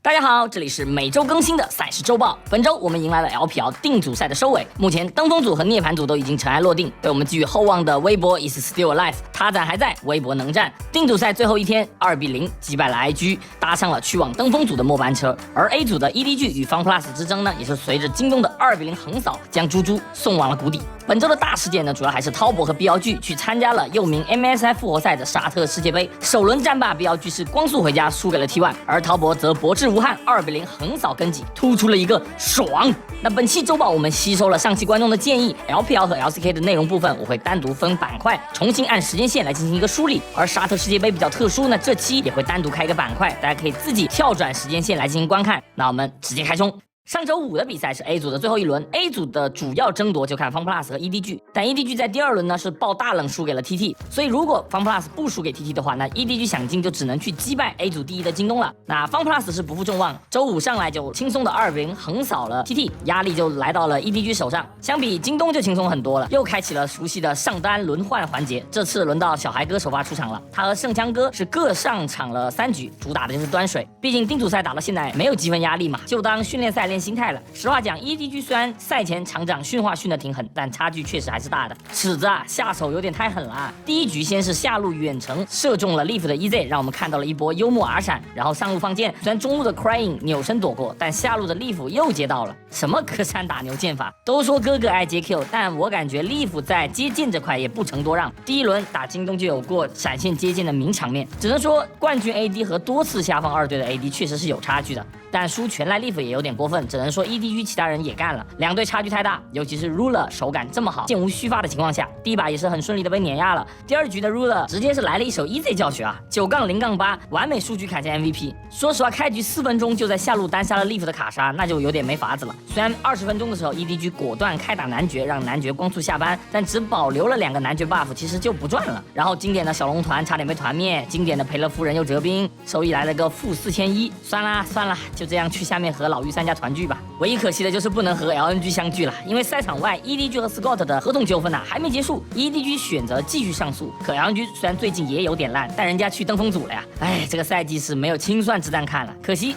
大家好，这里是每周更新的赛事周报。本周我们迎来了 LPL 定组赛的收尾，目前登峰组和涅槃组都已经尘埃落定，对我们寄予厚望的微博 is still alive， 他赞还在，微博能战。定组赛最后一天，2比0击败了 IG， 搭上了去往登峰组的末班车。而 A 组的 EDG 与 FunPlus 之争呢，也是随着京东的2比0横扫，将猪猪送往了谷底。本周的大事件呢，主要还是滔博和 BLG 去参加了又名 MSI 复活赛的沙特世界杯，首轮战罢 BLG 是光速回家输给了 T1， 而滔博则博致无憾2比0横扫根基，突出了一个爽。那本期周报我们吸收了上期观众的建议 ，LPL 和 LCK 的内容部分我会单独分板块，重新按时间线来进行一个梳理。而沙特世界杯比较特殊呢，这期也会单独开一个板块，大家可以自己跳转时间线来进行观看。那我们直接开冲。上周五的比赛是 A 组的最后一轮 ，A 组的主要争夺就看 FunPlus 和 EDG， 但 EDG 在第二轮呢是爆大冷输给了 TT， 所以如果 FunPlus 不输给 TT 的话，那 EDG 想进就只能去击败 A 组第一的京东了。那 FunPlus 是不负众望，周五上来就轻松的2比0横扫了 TT， 压力就来到了 EDG 手上。相比京东就轻松很多了，又开启了熟悉的上单轮换环节。这次轮到小孩哥首发出场了，他和圣枪哥是各上场了3局，主打的就是端水。毕竟定组赛打到现在没有积分压力嘛，就当训练赛练心态了。实话讲 ，EDG 虽然赛前厂长训话训得挺狠，但差距确实还是大的。尺子啊，下手有点太狠了啊！第一局先是下路远程射中了 Leaf 的 EZ， 让我们看到了一波幽默 R 闪，然后上路放箭，虽然中路的 Crying 扭身躲过，但下路的 Leaf 又接到了。什么隔山打牛剑法？都说哥哥爱接 Q， 但我感觉 Leaf 在接剑这块也不成多让。第一轮打京东就有过闪现接剑的名场面，只能说冠军 AD 和多次下放2队的 AD 确实是有差距的。但输全赖 Leaf 也有点过分，只能说 EDG 其他人也干了，两队差距太大，尤其是 Ruler 手感这么好，箭无虚发的情况下，第一把也是很顺利的被碾压了。第二局的 Ruler 直接是来了一手 EZ 教学啊，9-0-8，完美数据砍下 MVP。说实话，开局4分钟就在下路单杀了 Leaf 的卡莎，那就有点没法子了。虽然20分钟的时候 EDG 果断开打男爵，让男爵光速下班，但只保留了2个男爵 buff， 其实就不赚了。然后经典的小龙团差点被团灭，经典的赔了夫人又折兵，收益来了个负4100，算了，就这样去下面和老玉3家团聚吧。唯一可惜的就是不能和 LNG 相聚了，因为赛场外 EDG 和 Scott 的合同纠纷还没结束 ，EDG 选择继续上诉。可 LNG 虽然最近也有点烂，但人家去登峰组了呀。哎，这个赛季是没有清算之战看了，可惜。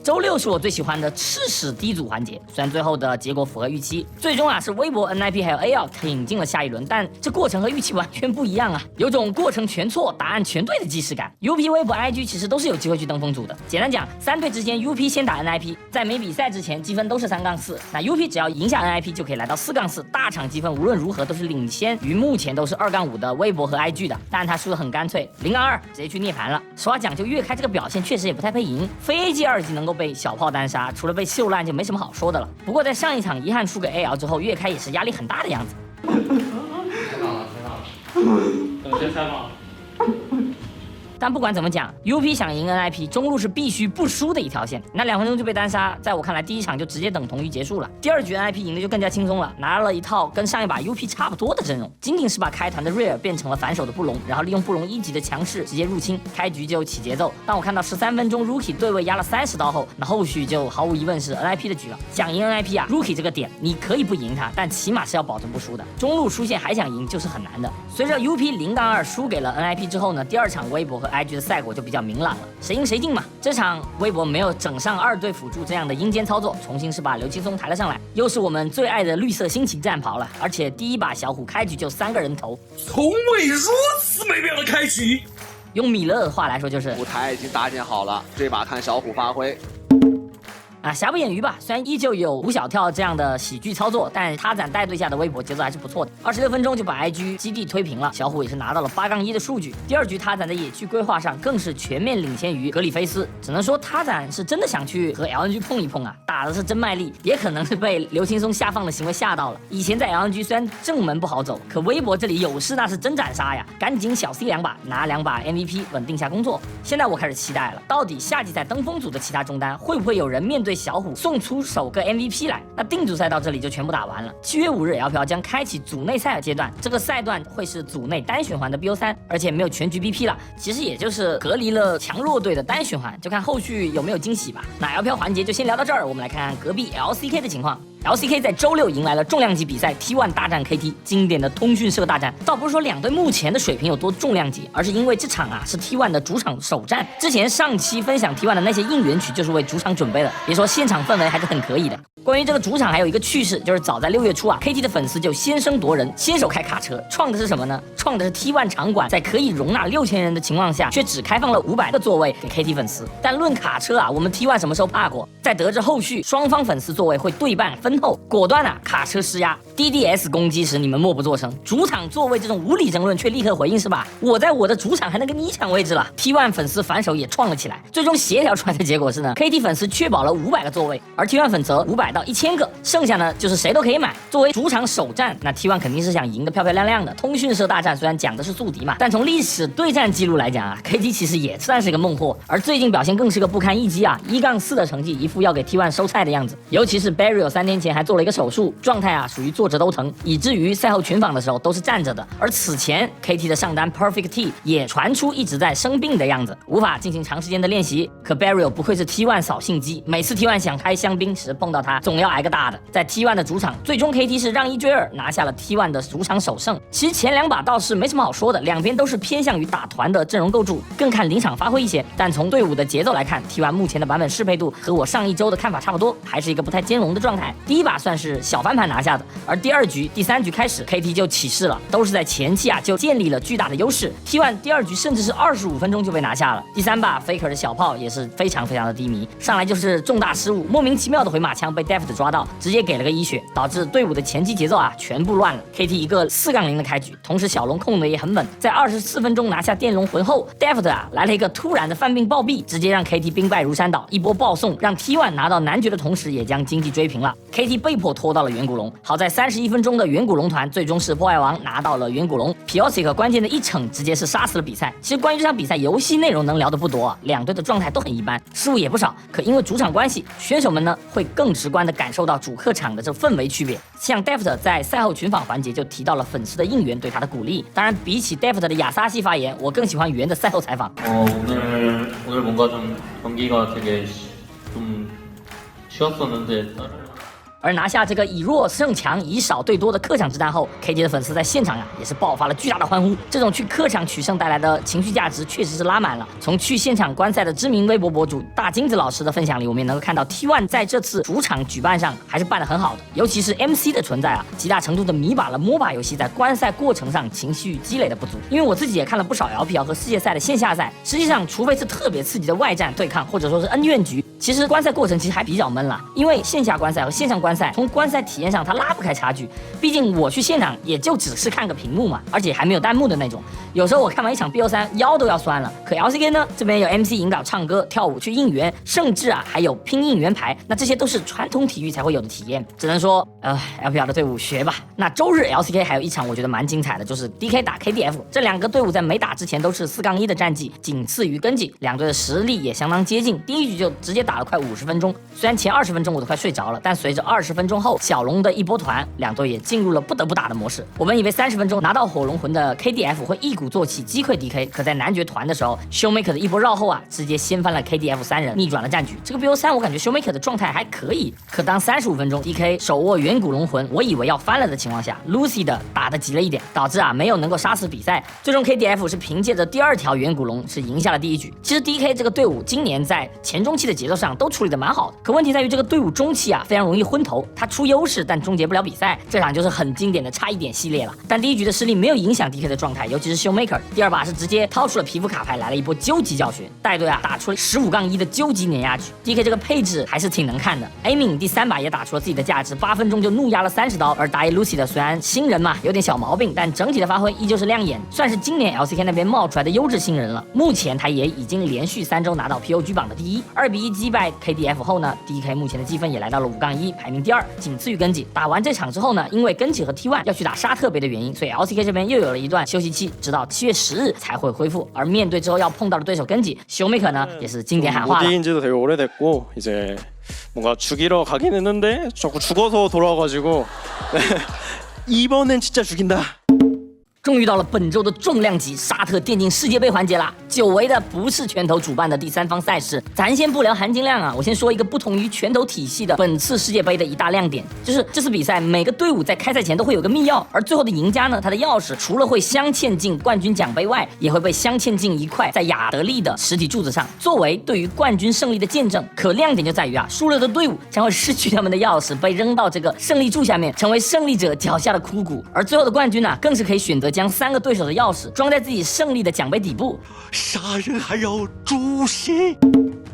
周6是我最喜欢的吃屎低组环节，虽然最后的结果符合预期，最终是微博 NIP 还有 AL 挺进了下一轮，但这过程和预期完全不一样啊，有种过程全错答案全对的既视感。UP 微博 IG 其实都是有机会去登峰组的，简单讲，3队之间 UP 先打 NIP， 在没比赛之前积分都是3-4，那 UP 只要赢下 NIP 就可以来到4-4，大场积分无论如何都是领先于目前都是2-5的微博和 IG 的，但他输得很干脆，0-2直接去涅槃了。实话讲，就月开这个表现确实也不太配赢，非 A 级2级能够被小炮单杀，除了被秀烂就没什么好说的了。不过在上一场遗憾输给 AL 之后，月开也是压力很大的样子。先采访。但不管怎么讲 ，UP 想赢 NIP， 中路是必须不输的一条线。那2分钟就被单杀，在我看来，第一场就直接等同于结束了。第二局 NIP 赢的就更加轻松了，拿了一套跟上一把 UP 差不多的阵容，仅仅是把开团的 Rare 变成了反手的布隆，然后利用布隆1级的强势直接入侵，开局就起节奏。当我看到13分钟 Rookie 对位压了30刀后，那后续就毫无疑问是 NIP 的局了。想赢 NIP 啊 ，Rookie 这个点你可以不赢他，但起码是要保证不输的。中路出线还想赢就是很难的。随着 UP 0-2输给了 NIP 之后呢，第二场微博和 IG 的赛果就比较明朗了，谁赢谁进嘛。这场微博没有整上2队辅助这样的阴间操作，重新是把刘青松抬了上来，又是我们最爱的绿色心情战袍了。而且第一把小虎开局就3个人头，从未如此美妙的开局。用米勒的话来说就是舞台已经搭建好了，这把看小虎发挥。瑕不掩瑜吧，虽然依旧有吴小跳这样的喜剧操作，但他攒带队下的微博节奏还是不错的。26分钟就把 IG 基地推平了，小虎也是拿到了8-1的数据。第二局他攒在野区规划上更是全面领先于格里菲斯，只能说他攒是真的想去和 LNG 碰一碰啊，打的是真卖力，也可能是被刘青松下放的行为吓到了。以前在 LNG 虽然正门不好走，可微博这里有事那是真斩杀呀，赶紧小 C 2把，拿2把 MVP 稳定下工作。现在我开始期待了，到底夏季赛登峰组的其他中单会不会有人面对小虎送出首个 MVP 来？那定组赛到这里就全部打完了。7月5日 LPL 将开启组内赛的阶段，这个赛段会是组内单循环的 BO3， 而且没有全局 BP 了，其实也就是隔离了强弱队的单循环，就看后续有没有惊喜吧。那 LPL 环节就先聊到这儿，我们来看看隔壁 LCK 的情况。LCK 在周六迎来了重量级比赛 T1 大战 KT， 经典的通讯社大战。倒不是说两队目前的水平有多重量级，而是因为这场是 T1 的主场首战。之前上期分享 T1 的那些应援曲就是为主场准备的，别说现场氛围还是很可以的。关于这个主场还有一个趣事，就是早在6月初KT 的粉丝就先声夺人，先手开卡车，创的是什么呢？创的是 T1 场馆在可以容纳6000人的情况下，却只开放了500个座位给 KT 粉丝。但论卡车我们 T1 什么时候怕过？在得知后续双方粉丝座位会对半分后，果断卡车施压 DDS 攻击时，你们默不作声。主场座位这种无理争论却立刻回应是吧？我在我的主场还能跟你抢位置了。T1 粉丝反手也创了起来，最终协调出来的结果是呢 ，KT 粉丝确保了500个座位，而 T1 粉则500到1000个，剩下呢就是谁都可以买。作为主场首战，那 T1 肯定是想赢得漂漂亮亮的。通讯社大战虽然讲的是宿敌嘛，但从历史对战记录来讲KT 其实也算是个孟获，而最近表现更是个不堪一击1-4的成绩，一副要给 T1 收菜的样子。尤其是 Barrio 3天前还做了一个手术，状态属于坐着都疼，以至于赛后群访的时候都是站着的。而此前 KT 的上单 Perfect T 也传出一直在生病的样子，无法进行长时间的练习。可 Barrio 不愧是 T1 扫兴机，每次 T1 想开香槟时碰到他，总要挨个大的。在 T1 的主场，最终 KT 是让1追2拿下了 T1 的主场首胜。其实前2把倒是没什么好说的，两边都是偏向于打团的阵容构筑，更看临场发挥一些。但从队伍的节奏来看 ，T1 目前的版本适配度和我上一周的看法差不多，还是一个不太兼容的状态。第一把算是小翻盘拿下的，而第2局、第3局开始 KT 就起势了，都是在前期就建立了巨大的优势。T1 第2局甚至是25分钟就被拿下了。第3把 Faker 的小炮也是非常的低迷，上来就是重大失误，莫名其妙的回马枪被 Deft 抓到，直接给了个1血，导致队伍的前期节奏全部乱了。KT 一个4-0的开局，同时小龙控的也很稳，在24分钟拿下电龙魂后 ，Deft 来了一个突然的犯病暴毙，直接让 KT 兵败如山倒，一波暴送，让 T1 拿到男爵的同时，也将经济追平了。KT 被迫拖到了远古龙，好在31分钟的远古龙团最终是破坏王拿到了远古龙 ，Piosik 关键的一惩直接是杀死了比赛。其实关于这场比赛游戏内容能聊的不多，两队的状态都很一般，失误也不少，可因为主场关系，选手们呢会更直观的感受到主客场的这氛围区别。像 Deft 在赛后群访环节就提到了粉丝的应援对他的鼓励。当然，比起 Deft 的亚萨西发言，我更喜欢袁的赛后采访。 오늘 뭔가 좀 경기가 되게 좀 쉬웠었는데. 而拿下这个以弱胜强、以少对多的客场之战后 ，KT 的粉丝在现场也是爆发了巨大的欢呼。这种去客场取胜带来的情绪价值确实是拉满了。从去现场观赛的知名微博博主大金子老师的分享里，我们也能够看到 T1 在这次主场举办上还是办得很好的。尤其是 MC 的存在极大程度的弥补了 MOBA 游戏在观赛过程上情绪积累的不足。因为我自己也看了不少 LPL 和世界赛的线下赛，实际上除非是特别刺激的外战对抗，或者说是恩怨局，其实观赛过程其实还比较闷了。因为线下观赛和线上观赛从观赛体验上它拉不开差距，毕竟我去现场也就只是看个屏幕嘛，而且还没有弹幕的那种。有时候我看完一场 BO3 腰都要酸了。可 LCK 呢，这边有 MC 引导唱歌跳舞去应援，甚至还有拼应援牌，那这些都是传统体育才会有的体验。只能说LPL 的队伍学吧。那周日 LCK 还有一场我觉得蛮精彩的，就是 DK 打 KDF， 这两个队伍在没打之前都是4-1的战绩，仅次于根记，两队的实力也相当接近。第一局就直接打了快50分钟，虽然前20分钟我都快睡着了，但随着20分钟后小龙的一波团，两队也进入了不得不打的模式。我们以为30分钟拿到火龙魂的 KDF 会一鼓作气击溃 DK， 可在男爵团的时候 Showmaker 的一波绕后直接掀翻了 KDF 3人，逆转了战局。这个 BO3 我感觉 Showmaker 的状态还可以，可当35分钟 DK 手握远古龙魂，我以为要翻了的情况下 ，Lucy 的打得急了一点，导致没有能够杀死比赛。最终 KDF 是凭借着第2条远古龙是赢下了第一局。其实 DK 这个队伍今年在前中期的节奏上都处理得蛮好的，可问题在于这个队伍中期非常容易昏头，他出优势但终结不了比赛。这场就是很经典的差一点系列了。但第一局的失利没有影响 DK 的状态，尤其是 Showmaker。第2把是直接掏出了皮肤卡牌，来了一波究极教训，带队打出了15-1的究极碾压局。DK 这个配置还是挺能看的。Aiming 第3把也打出了自己的价值，8分钟就怒压了30刀。而打野 Lucy 的虽然新人嘛有点小毛病，但整体的发挥依旧是亮眼，算是今年 LCK 那边冒出来的优质新人了。目前他也已经连续3周拿到 POG 榜的第1。2-1击败 KDF 后呢 ，DK 目前的积分也来到了5-1，排名第2，仅次于根记。打完这场之后呢，因为根记和 T1 要去打沙特杯的原因，所以 LCK 这边又有了一段休息期，直到7月10日才会恢复。而面对之后要碰到的对手根记，Showmaker呢也是经典喊话了。 무디인지도 되게 오래됐고 이제 뭔가 죽이러 가긴 했는데 자꾸 죽어서 돌아와가지고 이번엔 진짜 죽인다. 终于到了本周的重量级沙特电竞世界杯环节啦！久违的不是拳头主办的第三方赛事，咱先不聊含金量啊，我先说一个不同于拳头体系的本次世界杯的一大亮点，就是这次比赛每个队伍在开赛前都会有个密钥，而最后的赢家呢，他的钥匙除了会镶嵌进冠军奖杯外，也会被镶嵌进一块在亚德利的实体柱子上，作为对于冠军胜利的见证。可亮点就在于啊，输了的队伍将会失去他们的钥匙，被扔到这个胜利柱下面，成为胜利者脚下的枯骨。而最后的冠军呢，更是可以选择将3个对手的钥匙装在自己胜利的奖杯底部。杀人还要诛心。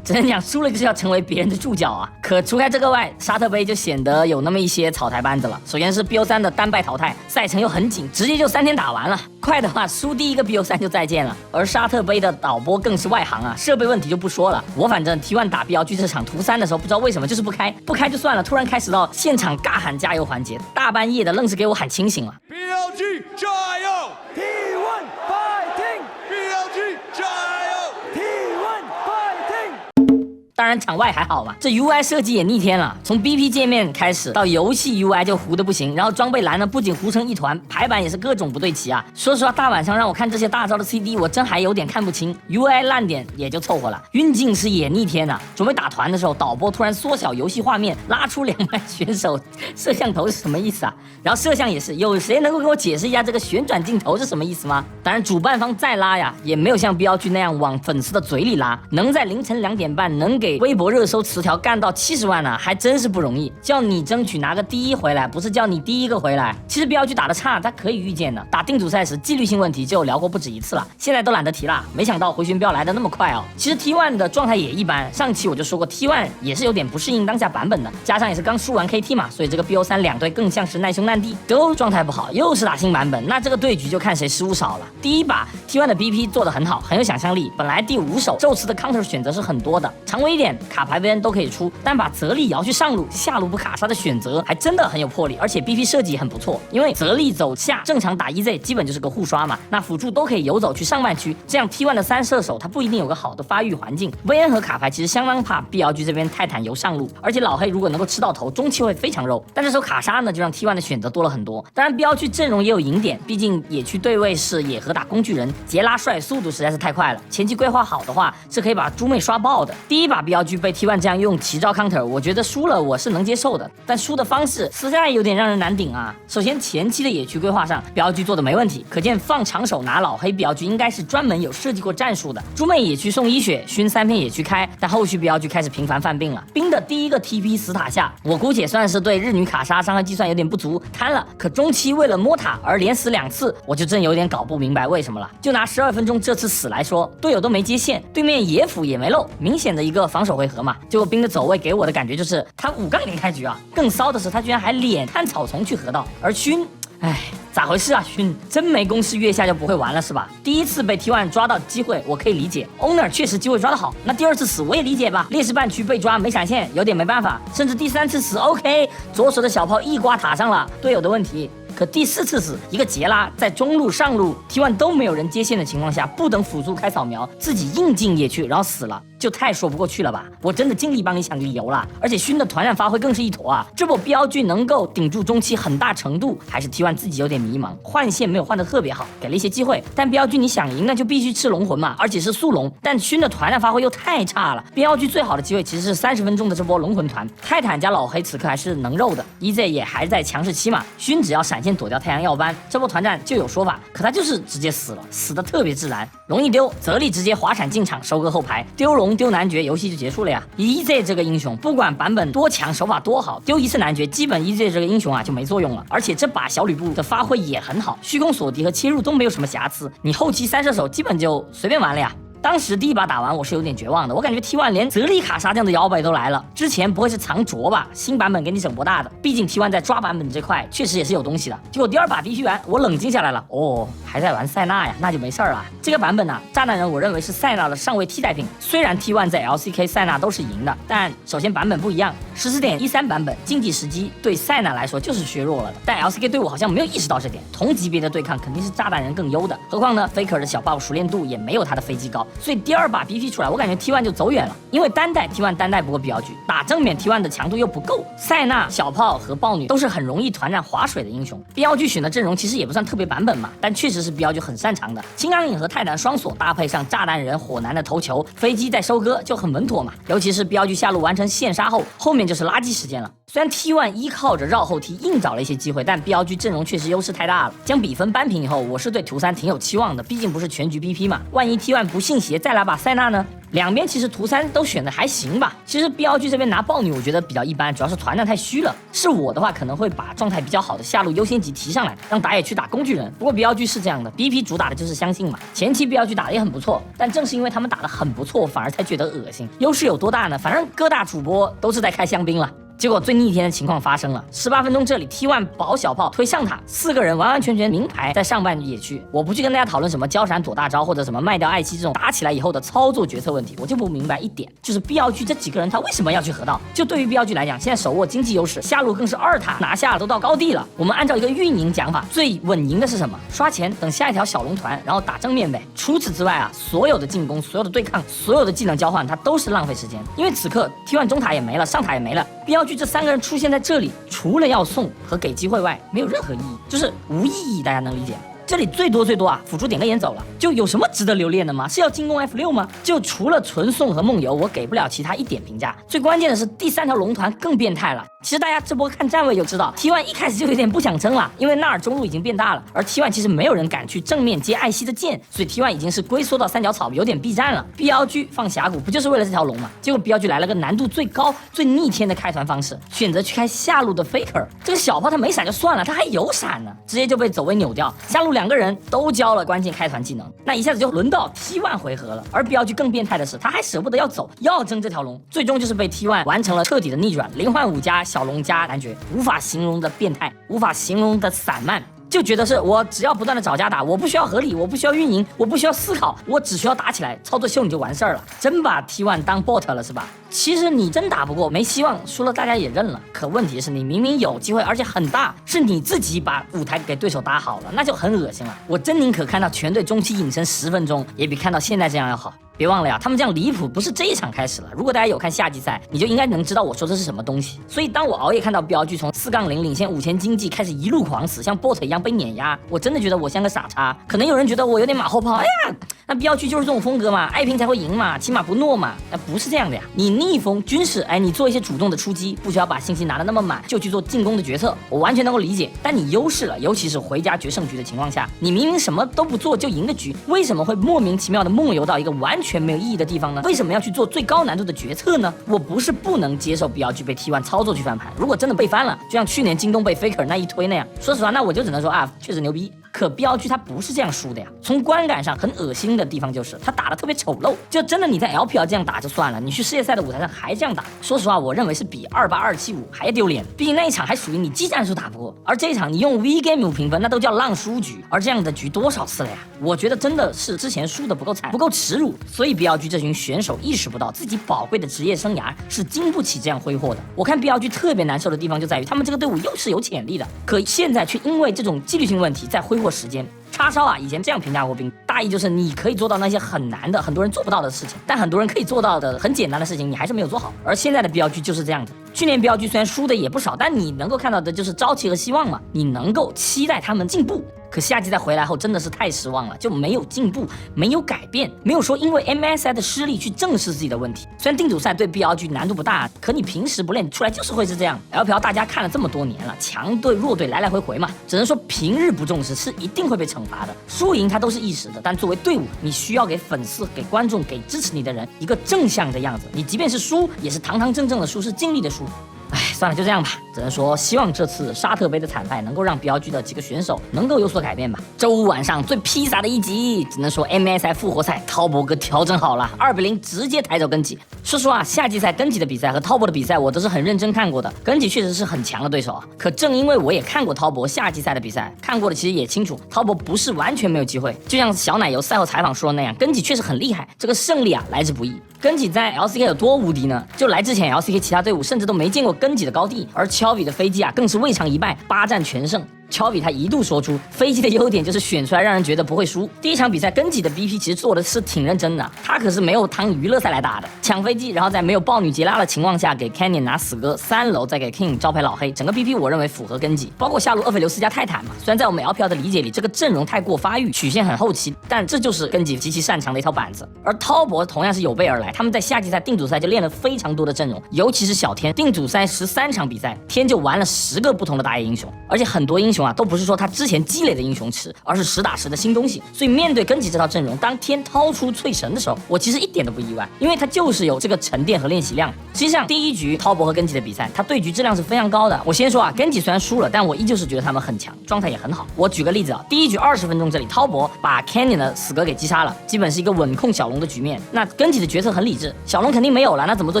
只能讲输了就是要成为别人的助教啊！可除开这个外，沙特杯就显得有那么一些草台班子了。首先是 BO3 的单败淘汰，赛程又很紧，直接就3天打完了。快的话，输第一个 BO3 就再见了。而沙特杯的导播更是外行啊，设备问题就不说了。我反正 T1 打 BLG 这场图3的时候，不知道为什么就是不开就算了，突然开始到现场尬喊加油环节，大半夜的愣是给我喊清醒了。BLG 加油 ！T1 fighting！BLG 加油 ！T1 fighting！当然场外还好嘛，这 UI 设计也逆天了，从 BP 界面开始到游戏 UI 就糊得不行，然后装备栏呢不仅糊成一团，排版也是各种不对齐啊。说实话，大晚上让我看这些大招的 CD， 我真还有点看不清。UI 烂点也就凑合了，运镜是也逆天啊。准备打团的时候，导播突然缩小游戏画面，拉出2排选手，摄像头是什么意思啊？然后摄像也是，有谁能够给我解释一下这个旋转镜头是什么意思吗？当然主办方再拉呀，也没有像 BLG 那样往粉丝的嘴里拉，能在凌晨2点半能给微博热搜词条干到70万呢，还真是不容易。叫你争取拿个第一回来，不是叫你第一个回来。其实BLG打得差，他可以预见的。打定组赛时纪律性问题就聊过不止一次了，现在都懒得提了。没想到回旋镖来的那么快哦。其实 T1 的状态也一般，上期我就说过 T1 也是有点不适应当下版本的，加上也是刚输完 KT 嘛，所以这个 BO3 2队更像是难兄难弟。德欧状态不好，又是打新版本，那这个对局就看谁失误少了。第一把 T1 的 BP 做得很好，很有想象力。本来第5手宙斯的 counter 选择是很多的，常规一点卡牌 VN 都可以出，但把泽利摇去上路，下路不卡杀的选择还真的很有魄力，而且 BP 设计也很不错。因为泽利走下正常打 EZ 基本就是个互刷嘛，那辅助都可以游走去上半区，这样 T1 的3射手他不一定有个好的发育环境。VN 和卡牌其实相当怕 BLG 这边泰坦游上路，而且老黑如果能够吃到头，中期会非常肉。但这时候卡莎呢，就让 T1 的选择多了很多。当然 BLG 阵容也有赢点，毕竟野区对位是野河打工具人，杰拉帅，速度实在是太快了。前期规划好的话，是可以把猪妹刷爆的。第一把 BLG 被 T1 这样用奇招 counter， 我觉得输了我是能接受的，但输的方式实在有点让人难顶啊。首先前期的野区规划上，BLG 做的没问题，可见放长手拿老黑 BLG 应该是专门有设计过战术的。猪妹野区送1血，熏3片野区开，但后续 BLG 开始频繁犯病了。冰的第一个 TP 死塔下，我姑且算是对日女卡莎伤害计算有点不足，贪了。可中期为了摸塔而连死2次，我就真有点搞不明白为什么了。就拿12分钟这次死来说，队友都没接线，对面野辅也没漏，明显的一个防守回合嘛。结果冰的走位给我的感觉就是他5杠0开局啊，更骚的是他居然还脸看草丛去河道，而熏，哎，咋回事啊？熏真没公式月下就不会玩了是吧？第一次被 T1 抓到机会我可以理解 ，Owner 确实机会抓得好，那第2次死我也理解吧，劣势半区被抓没闪现有点没办法，甚至第3次死 OK， 左手的小炮一刮塔上了，队友的问题。可第4次死，一个杰拉在中路上路 T1 都没有人接线的情况下，不等辅助开扫描，自己硬进野区然后死了，就太说不过去了吧。我真的尽力帮你想理由了，而且熏的团战发挥更是一坨啊。这波 BLG 能够顶住中期很大程度还是 T1 自己有点迷茫，换线没有换得特别好，给了一些机会，但 BLG 你想赢那就必须吃龙魂嘛，而且是速龙，但熏的团战发挥又太差了。BLG 最好的机会其实是30分钟的这波龙魂团，泰坦加老黑此刻还是能肉的， EZ 也还在强势期嘛，熏只要闪现躲掉太阳耀斑，这波团战就有说法，可他就是直接死了，死的特别自然，容易丢。泽利直接滑铲进场收割后排，丢龙丢男爵，游戏就结束了呀。EZ 这个英雄不管版本多强，手法多好，丢一次男爵，基本 EZ 这个英雄啊就没作用了。而且这把小吕布的发挥也很好，虚空锁敌和切入都没有什么瑕疵，你后期3射手基本就随便玩了呀。当时第一把打完我是有点绝望的，我感觉 T1 连泽利卡莎这样的摇摆都来了，之前不会是藏拙吧？新版本给你整波大的，毕竟 T1 在抓版本这块确实也是有东西的。结果第2把BP完，我冷静下来了，哦，还在玩塞纳呀，那就没事儿了。这个版本呢，炸弹人我认为是塞纳的上位替代品。虽然 T1 在 LCK 塞纳都是赢的，但首先版本不一样，14.13版本竞技时机对塞纳来说就是削弱了的，但 LCK 队伍好像没有意识到这点，同级别的对抗肯定是炸弹人更优的。何况呢 ，Faker 的小 buff 熟练度也没有他的飞机高，所以第二把 BP 出来，我感觉 T1 就走远了，因为单带 T1 单带不过 BLG， 打正面 T1 的强度又不够。塞纳、小炮和豹女都是很容易团战划水的英雄。BLG 选的阵容其实也不算特别版本嘛，但确实是 BLG 很擅长的。金刚影和泰坦双锁搭配上炸弹人、火男的头球，飞机在收割就很稳妥嘛。尤其是 BLG 下路完成线杀后，后面就是垃圾时间了。虽然 T1 依靠着绕后踢硬找了一些机会，但 BLG 阵容确实优势太大了。将比分扳平以后，我是对图3挺有期望的，毕竟不是全局 BP 嘛。万一 T1 不信邪再来把塞纳呢？两边其实图3都选的还行吧。其实 BLG 这边拿豹女我觉得比较一般，主要是团战太虚了。是我的话可能会把状态比较好的下路优先级提上来，让打野去打工具人。不过 BLG 是这样的 ，BP 主打的就是相信嘛。前期 BLG 打的也很不错，但正是因为他们打的很不错，反而才觉得恶心。优势有多大呢？反正各大主播都是在开香槟了。结果最逆天的情况发生了，18分钟这里 T1 保小炮推上塔，4个人完完全全明牌在上半野区。我不去跟大家讨论什么交闪躲大招或者什么卖掉艾希这种打起来以后的操作决策问题，我就不明白一点，就是 BLG 这几个人他为什么要去河道？就对于 BLG 来讲，现在手握经济优势，下路更是2塔拿下都到高地了。我们按照一个运营讲法，最稳赢的是什么？刷钱等下一条小龙团，然后打正面呗。除此之外啊，所有的进攻、所有的对抗、所有的技能交换，它都是浪费时间，因为此刻 T1 中塔也没了，上塔也没了。BLG 这3个人出现在这里，除了要送和给机会外，没有任何意义，就是无意义，大家能理解吗？这里最多啊，辅助点个眼走了，就有什么值得留恋的吗？是要进攻 F6吗？就除了纯送和梦游，我给不了其他一点评价。最关键的是第3条龙团更变态了。其实大家这波看站位就知道 ，T1 一开始就有点不想争了，因为纳尔中路已经变大了，而 T1 其实没有人敢去正面接艾希的剑，所以 T1 已经是龟缩到3角草，有点避战了。BLG 放峡谷不就是为了这条龙吗？结果 BLG 来了个难度最高、最逆天的开团方式，选择去开下路的 Faker。这个小炮他没闪就算了，他还有闪呢，直接就被走位扭掉。下路2个人都交了关键开团技能，那一下子就轮到 T1 回合了。而 BLG 更变态的是，他还舍不得要走，要争这条龙，最终就是被 T1 完成了彻底的逆转，0换5加小龙加男爵，无法形容的变态，无法形容的散漫。就觉得是我只要不断的找家打，我不需要合理，我不需要运营，我不需要思考，我只需要打起来，操作秀你就完事儿了。真把 T1 当 bot 了是吧？其实你真打不过，没希望，输了大家也认了。可问题是你明明有机会，而且很大，是你自己把舞台给对手搭好了，那就很恶心了。我真宁可看到全队中期隐身10分钟，也比看到现在这样要好。别忘了呀，他们这样离谱不是这一场开始了。如果大家有看夏季赛，你就应该能知道我说的是什么东西。所以当我熬夜看到BLG从4-0领先5000经济开始一路狂死，像 bot 一样被碾压，我真的觉得我像个傻叉。可能有人觉得我有点马后炮，哎呀，那BLG就是这种风格嘛，爱拼才会赢嘛，起码不懦嘛。那不是这样的呀，你逆风军事，你做一些主动的出击，不需要把信息拿得那么满，就去做进攻的决策，我完全能够理解。但你优势了，尤其是回家决胜局的情况下，你明明什么都不做就赢的局，为什么会莫名其妙的梦游到一个完全没有意义的地方呢？为什么要去做最高难度的决策呢？我不是不能接受 BLG 被 T1 操作去翻盘，如果真的被翻了，就像去年京东被 Faker 那一推那样，说实话，那我就只能说啊，确实牛逼。可BLG他不是这样输的呀，从观感上很恶心的地方就是他打得特别丑陋，就真的你在 LPL 这样打就算了，你去世界赛的舞台上还这样打，说实话我认为是比28275还丢脸，毕竟那一场还属于你技战术打不过，而这一场你用 VGame 评分那都叫浪输局，而这样的局多少次了呀？我觉得真的是之前输的不够惨，不够耻辱，所以 BLG 这群选手意识不到自己宝贵的职业生涯是经不起这样挥霍的。我看 BLG 特别难受的地方就在于他们这个队伍又是有潜力的，可现在却因为这种纪律性问题在挥霍时间。叉烧啊，以前这样评价过兵，大意就是你可以做到那些很难的、很多人做不到的事情，但很多人可以做到的很简单的事情，你还是没有做好。而现在的 BLG 就是这样子。去年 BLG 虽然输的也不少，但你能够看到的就是朝气和希望嘛，你能够期待他们进步。可夏季赛回来后真的是太失望了，就没有进步，没有改变，没有说因为 MSI 的失利去正视自己的问题。虽然定组赛对 BLG 难度不大，可你平时不练出来就是会是这样。LPL 大家看了这么多年了，强队弱队来来回回嘛，只能说平日不重视是一定会被惩罚的。输赢它都是一时的，但作为队伍，你需要给粉丝、给观众、给支持你的人一个正向的样子。你即便是输，也是堂堂正正的输，是尽力的输。哎，算了，就这样吧。只能说希望这次沙特杯的惨败能够让 BLG 的几个选手能够有所改变吧。周五晚上最披萨的一集，只能说 MSI 复活赛，滔博哥调整好了，2-0直接抬走根基。说实话，夏季赛根基的比赛和滔博的比赛我都是很认真看过的，根基确实是很强的对手啊。可正因为我也看过滔博夏季赛的比赛，看过的其实也清楚，滔博不是完全没有机会。就像小奶油赛后采访说的那样，根基确实很厉害，这个胜利啊来之不易。根基在 LCK 有多无敌呢？就来之前 LCK 其他队伍甚至都没见过根基的高地，而乔比的飞机啊更是未尝一败，8战全胜。Chovy 他一度说出飞机的优点就是选出来让人觉得不会输。第一场比赛根吉的 BP 其实做的是挺认真的，他可是没有当娱乐赛来打的，抢飞机，然后在没有豹女杰拉的情况下给 Canyon 拿死歌，3楼再给 King 招牌老黑，整个 BP 我认为符合根吉。包括下路厄斐琉斯加泰坦嘛，虽然在我们 LPL 的理解里这个阵容太过发育，曲线很后期，但这就是根吉极其擅长的一套板子。而滔博同样是有备而来，他们在夏季赛定组赛就练了非常多的阵容，尤其是小天定组赛13场比赛，天就玩了10个不同的打野英雄，而且很多英雄啊都不是说他之前积累的英雄池，而是实打实的新东西。所以面对根吉这套阵容，当天掏出淬神的时候，我其实一点都不意外，因为他就是有这个沉淀和练习量。实际上第一局滔博和根吉的比赛，他对局质量是非常高的。我先说啊，根吉虽然输了，但我依旧是觉得他们很强，状态也很好。我举个例子啊，第一局20分钟这里，滔博把 Canyon 的死哥给击杀了，基本是一个稳控小龙的局面。那根吉的决策很理智，小龙肯定没有了，那怎么做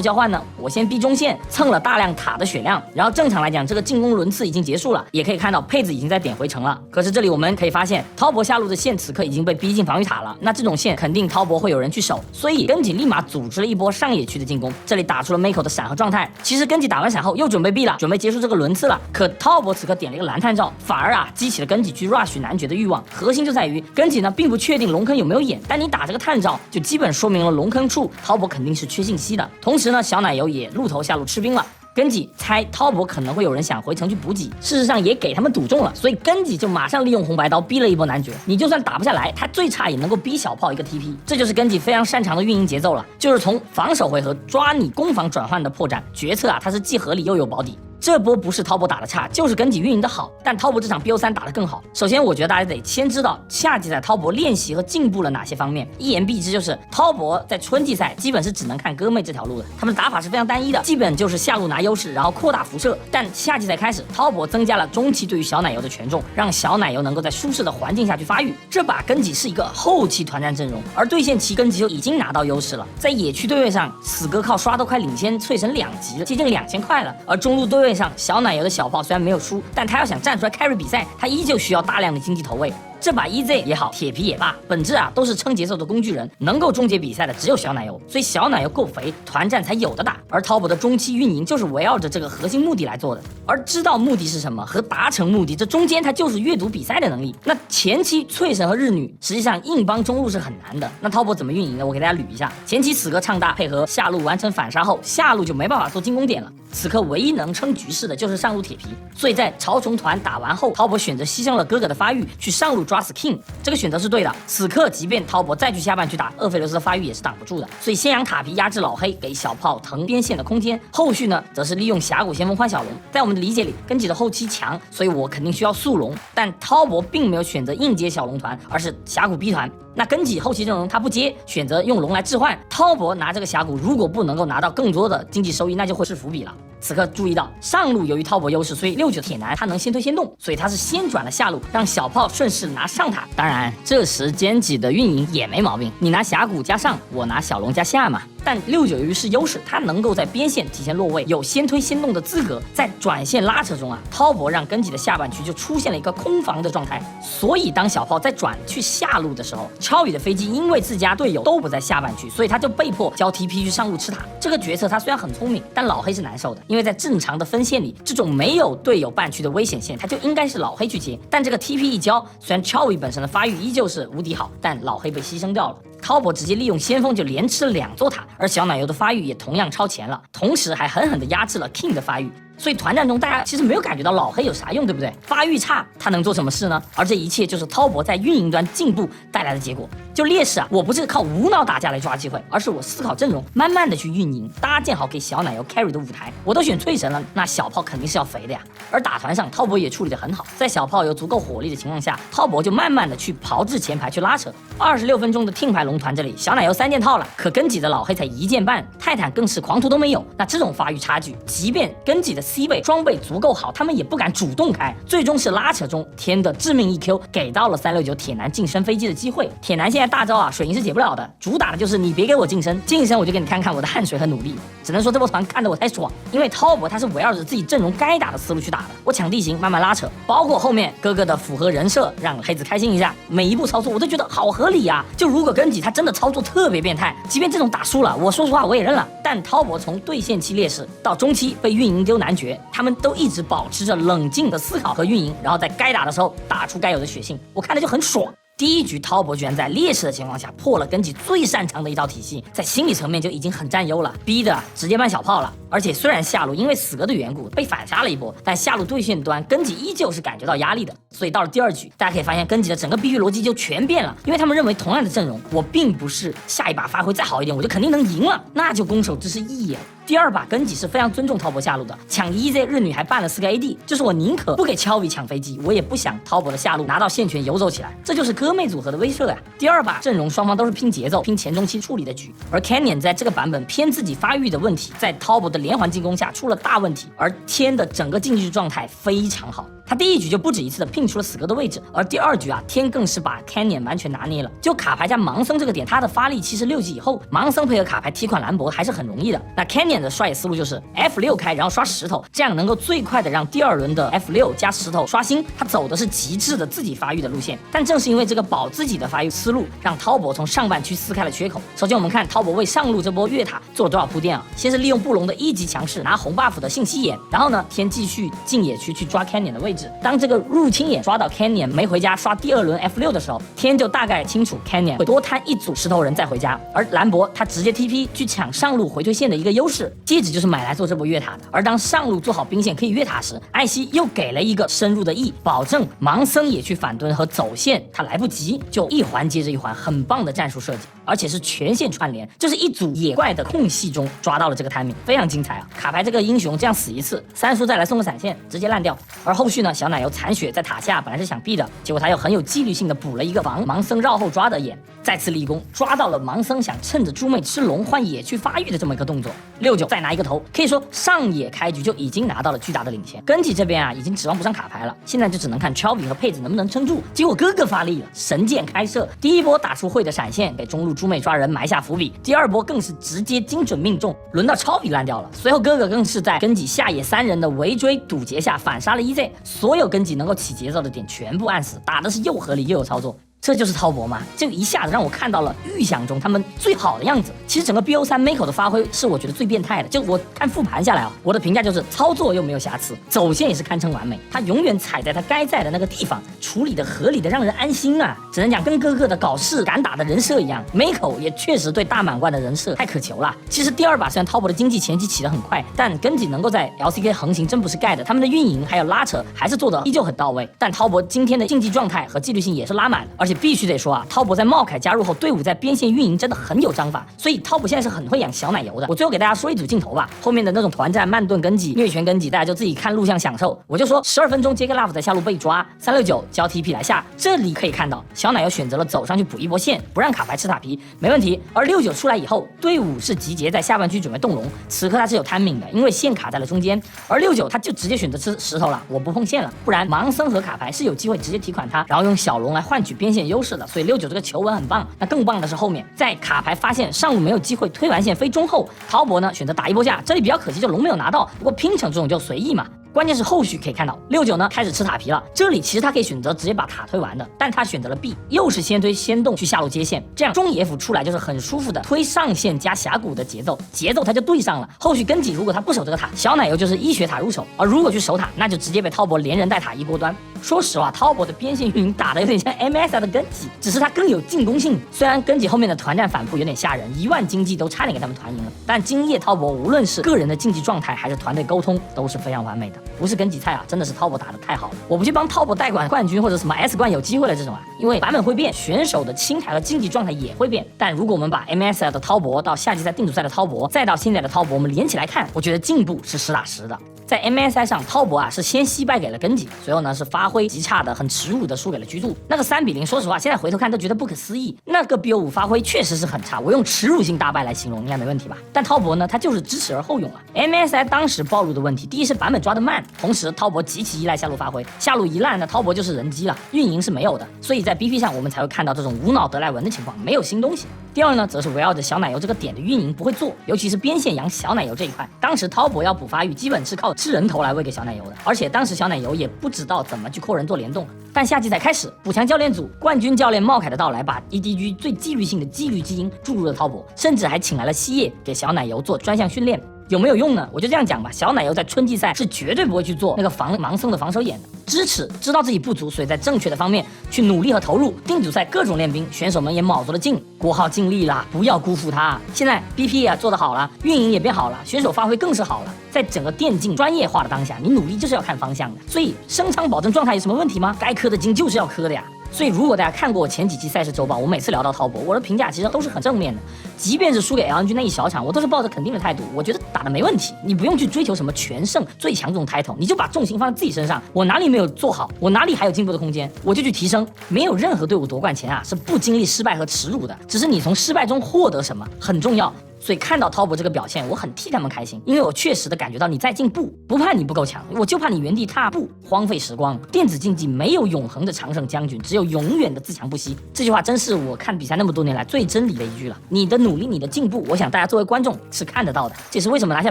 交换呢？我先逼中线，蹭了大量塔的血量，然后正常来讲，这个进攻轮次已经结束了，也可以看到佩子已经在点回城了。可是这里我们可以发现，滔博下路的线此刻已经被逼进防御塔了，那这种线肯定滔博会有人去守，所以根吉立马组织了一波上野区的进攻，这里打出了 Mako 的闪和状态。其实根吉打完闪后又准备 B 了，准备结束这个轮次了，可滔博此刻点了一个蓝探照，反而激起了根吉去 rush 男爵的欲望。核心就在于根吉呢并不确定龙坑有没有眼，但你打这个探照就基本说明了龙坑处滔博肯定是缺信息的。同时呢，小奶油也露头下路吃兵了。根吉猜滔博可能会有人想回城去补给，事实上也给他们赌中了，所以根吉就马上利用红白刀逼了一波男爵。你就算打不下来，他最差也能够逼小炮一个 TP， 这就是根吉非常擅长的运营节奏了，就是从防守回合抓你攻防转换的破绽决策他是既合理又有保底。这波不是滔博打得差，就是根吉运营的好，但滔博这场 BO3 打得更好。首先我觉得大家得先知道夏季赛滔博练习和进步了哪些方面，一言蔽之就是滔博在春季赛基本是只能看哥妹这条路的，他们的打法是非常单一的，基本就是下路拿优势然后扩大辐射。但夏季赛开始，滔博增加了中期对于小奶油的权重，让小奶油能够在舒适的环境下去发育，这把根吉是一个后期团战阵容，而对线期根吉就已经拿到优势了。在野区对位上，死哥靠刷都快领先淬神2级了，接近2000块了，而中路对位上小奶油的小炮虽然没有输，但他要想站出来 carry 比赛，他依旧需要大量的经济投喂。这把 EZ 也好，铁皮也罢，本质都是撑节奏的工具人，能够终结比赛的只有小奶油，所以小奶油够肥，团战才有的打。而滔博的中期运营就是围绕着这个核心目的来做的，而知道目的是什么和达成目的，这中间它就是阅读比赛的能力。那前期淬神和日女实际上硬帮中路是很难的，那滔博怎么运营呢？我给大家捋一下：前期死哥唱大配合下路完成反杀后，下路就没办法做进攻点了，此刻唯一能撑局势的就是上路铁皮，所以在潮虫团打完后，滔博选择牺牲了哥哥的发育去上路抓死 King， 这个选择是对的。此刻即便滔博再去下半区打厄斐琉斯的发育也是挡不住的，所以先养塔皮压制老黑，给小炮腾边线的空间，后续呢则是利用峡谷先锋换小龙。在我们的理解里，根吉的后期强，所以我肯定需要速龙，但滔博并没有选择硬接小龙团，而是峡谷 B 团。那根吉后期阵容他不接，选择用龙来置换，滔博拿这个峡谷如果不能够拿到更多的经济收益，那就会是伏笔了。此刻注意到上路由于滔博优势，所以69铁男他能先推先动，所以他是先转了下路，让小炮顺势拿上塔。当然这时间吉的运营也没毛病，你拿峡谷加上，我拿小龙加下嘛。但69由于是优势，他能够在边线提前落位，有先推先动的资格。在转线拉扯中滔博让根吉的下半区就出现了一个空防的状态，所以当小炮在转去下路的时候，Chovy的飞机因为自家队友都不在下半区，所以他就被迫交 TP 去上路吃塔。这个决策他虽然很聪明，但老黑是难受的，因为在正常的分线里，这种没有队友半区的危险线，他就应该是老黑去接。但这个 TP 一交，虽然 Chovy 本身的发育依旧是无敌好，但老黑被牺牲掉了。滔博直接利用先锋就连吃了2座塔，而小奶油的发育也同样超前了，同时还狠狠地压制了 King 的发育。所以团战中大家其实没有感觉到老黑有啥用，对不对？发育差他能做什么事呢？而这一切就是滔博在运营端进步带来的结果。就劣势我不是靠无脑打架来抓机会，而是我思考阵容，慢慢的去运营，搭建好给小奶油 carry 的舞台。我都选淬神了，那小炮肯定是要肥的呀。而打团上滔博也处理得很好，在小炮有足够火力的情况下，滔博就慢慢的去炮制前排去拉扯。26分钟的听牌龙团这里，小奶油3件套了，可根吉的老黑才1件半，泰坦更是狂徒都没有。那这种发育差距，即便根吉的 C 位装备足够好，他们也不敢主动开，最终是拉扯中天的致命1Q给到了369铁男晋升飞机的机会。铁男现在大招水银是解不了的，主打的就是你别给我晋升，晋升我就给你看看我的汗水和努力。只能说这波团看得我太爽，因为滔博他是围绕着自己阵容该打的思路去打的，我抢地形慢慢拉扯，包括后面哥哥的符合人设让黑子开心一下，每一步操作我都觉得好合理啊。就如果根吉他真的操作特别变态，即便这种打输了，我说实话我也认了。但滔博从对线期劣势到中期被运营丢男完绝，他们都一直保持着冷静的思考和运营，然后在该打的时候打出该有的血性，我看着就很爽。第一局滔博居然在劣势的情况下破了根基最擅长的一套体系，在心理层面就已经很占优了，逼的直接搬小炮了。而且虽然下路因为死哥的缘故被反杀了一波，但下路对线端根基依旧是感觉到压力的。所以到了第二局，大家可以发现根基的整个必须逻辑就全变了，因为他们认为同样的阵容，我并不是下一把发挥再好一点我就肯定能赢了，那就攻守之势一眼。第二把根基是非常尊重滔博下路的，抢 EZ 日女还办了4个 AD， 就是我宁可不给Chelvy抢飞机，我也不想滔博的下路拿到线权游走起来，这就是哥妹组合的威慑呀。第二把阵容双方都是拼节奏、拼前中期处理的局，而 Canyon 在这个版本偏自己发育的问题，在滔博的连环进攻下出了大问题，而天的整个竞技状态非常好。他第一局就不止一次的拼出了死哥的位置，而第二局啊，天更是把 Canyon 完全拿捏了。就卡牌加盲僧这个点，他的发力其实6级以后，盲僧配合卡牌踢款兰博还是很容易的。那 Canyon 的刷野思路就是 F6 开，然后刷石头，这样能够最快的让第二轮的 F6 加石头刷新。他走的是极致的自己发育的路线，但正是因为这个保自己的发育思路，让滔博从上半区撕开了缺口。首先我们看滔博为上路这波越塔做了多少铺垫啊！先是利用布隆的1级强势拿红 buff 的信息眼，然后呢天继续进野区去抓 Canyon 的位置。当这个入侵眼抓到 Canyon 没回家刷第二轮 F6 的时候，天就大概清楚 Canyon 会多摊一组石头人再回家，而兰博他直接 TP 去抢上路回推线的一个优势，戒指就是买来做这波越塔的。而当上路做好兵线可以越塔时，艾希又给了一个深入的 E， 保证盲僧也去反蹲和走线他来不及，就一环接着一环很棒的战术设计，而且是全线串联，就是一组野怪的空隙中抓到了这个 timing， 非常精彩啊！卡牌这个英雄这样死一次，3叔再来送个闪现直接烂掉。而后续呢，小奶油残血在塔下本来是想避的，结果他又很有纪律性的补了一个防盲僧绕后抓的眼，再次立功抓到了盲僧想趁着猪妹吃龙换野去发育的这么一个动作。69再拿一个头，可以说上野开局就已经拿到了巨大的领先。根基这边啊已经指望不上卡牌了，现在就只能看 Chelvy 和佩子能不能撑住。结果哥哥发力了，神箭开射，第一波打出会的闪现，给中路猪妹抓人埋下伏笔，第二波更是直接精准命中，轮到Chelvy烂掉了。随后哥哥更是在根基下野3人的围追堵截下反杀了 EZ， 所有根基能够起节奏的点全部按死，打的是又合理又有操作。这就是滔博嘛，这一下子让我看到了预想中他们最好的样子。其实整个 BO3 Mako 的发挥是我觉得最变态的，就我看复盘下来啊，我的评价就是操作又没有瑕疵，走线也是堪称完美，他永远踩在他该在的那个地方，处理的合理的让人安心啊。只能讲跟哥哥的搞事敢打的人设一样 ，Mako 也确实对大满贯的人设太渴求了。其实第二把虽然滔博的经济前期起得很快，但根基能够在 LCK 横行真不是盖的，他们的运营还有拉扯还是做的依旧很到位。但滔博今天的竞技状态和纪律性也是拉满的，而且必须得说啊，滔博在茂凯加入后，队伍在边线运营真的很有章法，所以滔博现在是很会养小奶油的。我最后给大家说一组镜头吧，后面的那种团战慢盾根基、虐拳根基，大家就自己看录像享受。我就说12分钟 Jack Love 在下路被抓，369交 TP 来下，这里可以看到小奶油选择了走上去补一波线，不让卡牌吃塔皮，没问题。而69出来以后，队伍是集结在下半区准备动龙，此刻他是有 timing 的，因为线卡在了中间，而69他就直接选择吃石头了，我不碰线了，不然盲僧和卡牌是有机会直接提款他，然后用小龙来换取边线优势的。所以69这个求稳很棒。那更棒的是后面在卡牌发现上路没有机会推完线飞中后，滔博呢选择打一波架，这里比较可惜就龙没有拿到，不过拼成这种就随意嘛。关键是后续可以看到69呢开始吃塔皮了，这里其实他可以选择直接把塔推完的，但他选择了 B， 又是先推先动去下路接线，这样中野辅出来就是很舒服的推上线加峡谷的节奏他就对上了。后续根基如果他不守这个塔，小奶油就是一血塔入手，而如果去守塔，那就直接被滔博连人带塔一锅端。说实话，滔博的边线运营打的有点像 MSI 的根基，只是他更有进攻性。虽然根基后面的团战反扑有点吓人，1万经济都差点给他们团赢了，但今夜滔博无论是个人的竞技状态还是团队沟通都是非常完美的。不是根基菜啊，真的是滔博打得太好了。我不去帮滔博代管冠军或者什么 S 冠有机会了这种啊，因为版本会变，选手的心态和竞技状态也会变。但如果我们把 MSI 的滔博到夏季赛定组赛的滔博，再到现在的滔博，我们连起来看，我觉得进步是实打实的。在 MSI 上，滔博啊是先惜败给了根基，随后呢是发挥极差的、很耻辱的输给了居度。那个3比0，说实话，现在回头看都觉得不可思议。那个 BO5 发挥确实是很差，我用耻辱性大败来形容应该没问题吧？但滔博呢，他就是知耻而后勇啊。MSI 当时暴露的问题，第一是版本抓得慢，同时滔博极其依赖下路发挥，下路一烂呢，滔博就是人机了，运营是没有的，所以在 BP 上我们才会看到这种无脑德莱文的情况，没有新东西。第二呢，则是围绕着小奶油这个点的运营不会做，尤其是边线养小奶油这一块。当时滔博要补发育，基本是靠吃人头来喂给小奶油的，而且当时小奶油也不知道怎么去扣人做联动。但夏季赛开始，补强教练组冠军教练茂凯的到来，把 EDG 最纪律性的纪律基因注入了滔博，甚至还请来了西叶给小奶油做专项训练。有没有用呢？我就这样讲吧，小奶油在春季赛是绝对不会去做那个盲僧的防守眼的。支持知道自己不足，所以在正确的方面去努力和投入。定组赛各种练兵，选手们也卯足了劲，国浩尽力啦，不要辜负他。现在 BP 也做得好了，运营也变好了，选手发挥更是好了。在整个电竞专业化的当下，你努力就是要看方向的。所以声仓保证状态有什么问题吗？该磕的金就是要磕的呀。所以如果大家看过我前几期赛事周报，我每次聊到滔博，我的评价其实都是很正面的。即便是输给 LNG 那一小场，我都是抱着肯定的态度，我觉得打的没问题。你不用去追求什么全胜最强这种 title， 你就把重心放在自己身上。我哪里没有做好，我哪里还有进步的空间，我就去提升。没有任何队伍夺冠前啊是不经历失败和耻辱的，只是你从失败中获得什么很重要。所以看到滔博这个表现，我很替他们开心，因为我确实的感觉到你在进步，不怕你不够强，我就怕你原地踏步，荒废时光。电子竞技没有永恒的常胜将军，只有永远的自强不息。这句话真是我看比赛那么多年来最真理的一句了。你的努力，你的进步，我想大家作为观众是看得到的。这是为什么拿下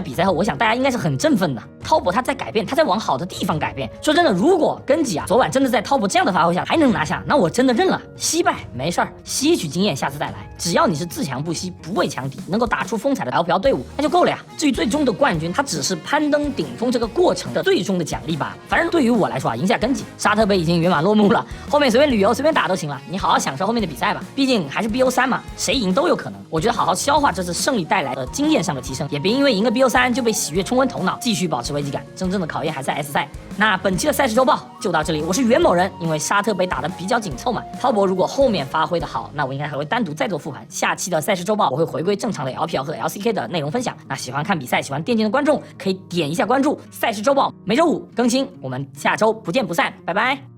比赛后，我想大家应该是很振奋的。滔博他在改变，他在往好的地方改变。说真的，如果根基昨晚真的在滔博这样的发挥下还能拿下，那我真的认了。惜败没事儿，吸取经验，下次再来。只要你是自强不息，不畏强敌，能够打出风采的LPL队伍，那就够了呀。至于最终的冠军，它只是攀登顶峰这个过程的最终的奖励吧。反正对于我来说赢下根基，沙特杯已经圆满落幕了，后面随便旅游随便打都行了。你好好享受后面的比赛吧，毕竟还是 BO3 嘛，谁赢都有可能。我觉得好好消化这次胜利带来的经验上的提升，也别因为赢了 BO3 就被喜悦冲昏头脑，继续保持危机感。真正的考验还在 S 赛。那本期的赛事周报就到这里，我是袁某人。因为沙特杯打得比较紧凑嘛，滔博如果后面发挥的好，那我应该还会单独再做复盘。下期的赛事周报我会回归正常的 LPL 和 LCK 的内容分享。那喜欢看比赛、喜欢电竞的观众可以点一下关注。赛事周报每周5更新，我们下周不见不散，拜拜。